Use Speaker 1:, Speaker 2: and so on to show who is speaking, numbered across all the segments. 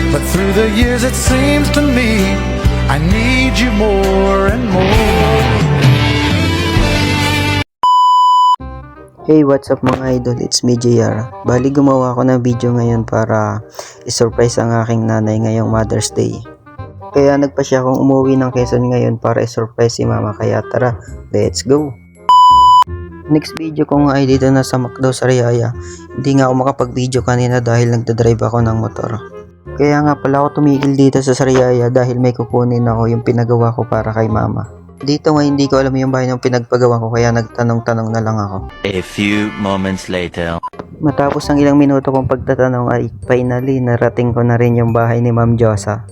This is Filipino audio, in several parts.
Speaker 1: But through the years it seems to me I need you more and more.
Speaker 2: Hey, what's up mga idol? It's me, JR. Bali gumawa ako ng video ngayon para isurprise ang aking nanay ngayong Mother's Day. Kaya nagpa siya akong umuwi ng Quezon ngayon para isurprise si mama. Kaya tara, let's go! Next video ko nga ay dito na sa McDo Sariaya. Hindi nga ako makapag-video kanina dahil nagdadrive ako ng motor. Kaya nga pala ako tumigil dito sa Sariaya dahil may kukunin ako yung pinagawa ko para kay mama. Dito nga hindi ko alam yung bahay ng pinagpagawa ko kaya nagtanong-tanong na lang ako.
Speaker 3: A few moments later.
Speaker 2: Matapos ang ilang minuto kong pagtatanong ay finally narating ko na rin yung bahay ni Ma'am Josa.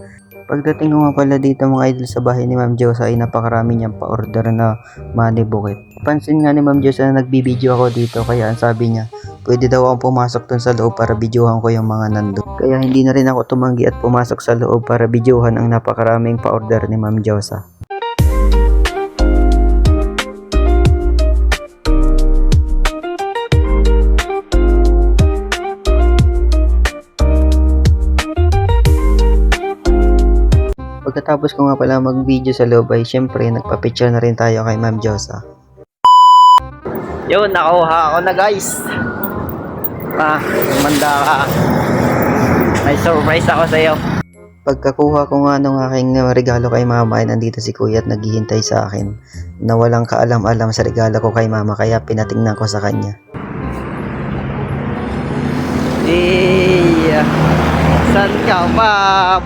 Speaker 2: Pagdating ko nga pala dito mga idol sa bahay ni Ma'am Josa ay napakarami niyang pa-order na money bukit. Pansin nga ni Ma'am Josa na nagbibideo ako dito kaya ang sabi niya pwede daw akong pumasok dun sa loob para videohan ko yung mga nandun. Kaya hindi na rin ako tumanggi at pumasok sa loob para videohan ang napakaraming pa-order ni Ma'am Josa. Pagkatapos ko nga pala mag-video sa loob ay syempre nagpa-picture na rin tayo kay Ma'am Josa. Yun, nakuha ako na guys. Manda ka. May surprise ako sa iyo. Pagkakuha ko nga nung aking regalo kay mama ay nandito si kuya at naghihintay sa akin na walang kaalam-alam sa regalo ko kay mama kaya pinatingnan ko sa kanya. San ka pa,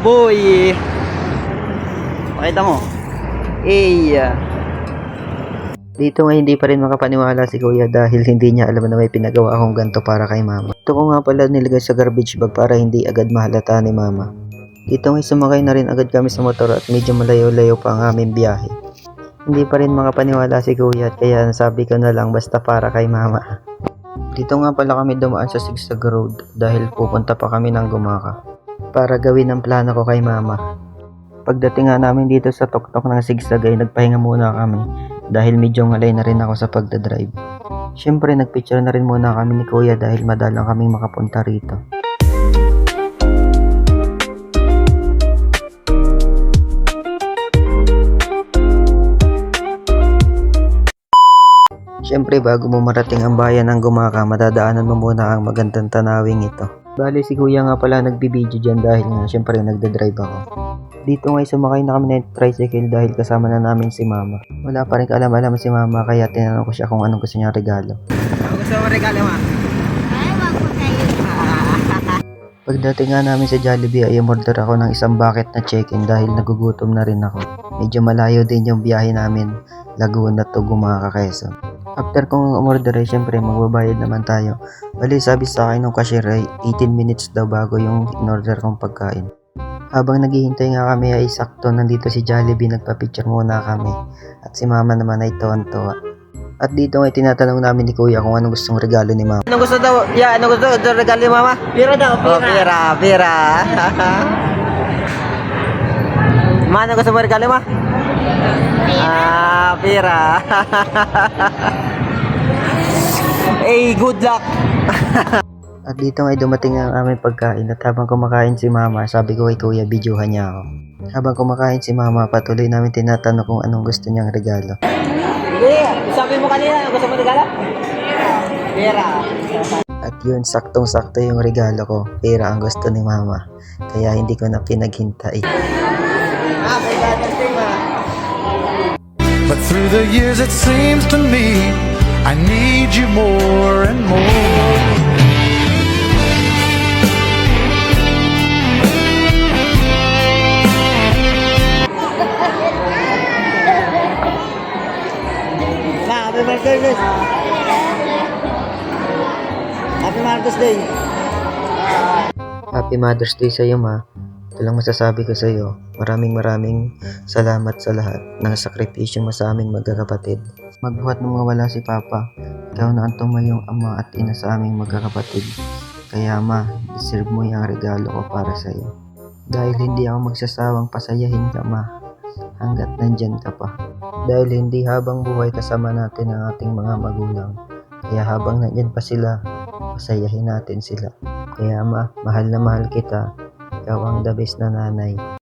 Speaker 2: boy? Pakita mo. Dito nga hindi pa rin makapaniwala si kuya dahil hindi niya alam na may pinagawa akong ganito para kay mama. Ito ko nga pala nilagay sa garbage bag para hindi agad mahalata ni mama. Dito nga sumakay na rin agad kami sa motor at medyo malayo-layo pa ang aming biyahe. Hindi pa rin makapaniwala si kuya at kaya nasabi ko na lang basta para kay mama. Dito nga pala kami dumaan sa Sigsag Road dahil pupunta pa kami ng Gumaka para gawin ang plano ko kay mama. Pagdating nga namin dito sa tuktok ng Sigsag ay nagpahinga muna kami dahil medyo ngalay na rin ako sa pagdadrive. Syempre nagpicture na rin muna kami ni kuya dahil madalang kaming makapunta rito. Syempre bago mo marating ang bayan ng Gumaka, madadaanan mo muna ang magandang tanawing ito. Bali si kuya nga pala nagbibideo dyan dahil nga syempre nagdadrive ako. Dito nga sumakay na kami ng tricycle dahil kasama na namin si mama. Wala pa rin kaalam-alam si mama kaya tinanong ko siya kung anong gusto niya regalo. Ano gusto mo regalo ma?
Speaker 4: Ay, wag po kayo.
Speaker 2: Pagdating nga namin sa Jollibee ay umorder ako ng isang bucket na chicken dahil nagugutom na rin ako. Medyo malayo din yung biyahe namin, Laguna to Gumaka, Quezon. After kong umorder ay syempre magbabayad naman tayo. Bali sabi sa akin ng cashier ay 18 minutes daw bago yung in-order kong pagkain. Habang naghihintay nga kami ay sakto nandito si Jollibee, nagpa-picture muna kami. At si mama naman ay tuwan-tuwa. At dito ay tinatanong namin ni kuya kung anong gustong regalo ni mama. Anong gusto daw? Anong gusto regalo ni mama?
Speaker 4: Pira daw, pira.
Speaker 2: Oh, pira. Ma, anong gusto mo regalo ma? Pira. Hey, good luck. At dito ay dumating ang aming pagkain at habang kumakain si mama, sabi ko kay kuya, videohan niya ako. Habang kumakain si mama, patuloy namin tinatanong kung anong gusto niyang regalo.
Speaker 4: Sabi mo kanina, gusto mo regalo? Pira.
Speaker 2: At yun, saktong-sakto yung regalo ko. Pira ang gusto ni mama. Kaya hindi ko na pinaghintay.
Speaker 1: But through the years it seems to me I need you more and more.
Speaker 4: Happy Mother's Day. Happy Mother's Day.
Speaker 2: Happy Mother's Day sa iyo ma. Ito lang masasabi ko sa iyo. Maraming salamat sa lahat ng sakripisyo mo sa aming magkakapatid. Magbuhat nung mawala si Papa, ikaw na ang tumayong ama at ina sa aming magkakapatid. Kaya ma, deserve mo yung regalo ko para sa iyo. Dahil hindi ako magsasawang pasayahin ka ma, hanggat nandyan ka pa. Dahil hindi habang buhay kasama natin ang ating mga magulang. Kaya habang nandyan pa sila, pasayahin natin sila. Kaya ma, mahal na mahal kita. ikaw ang the best na nanay.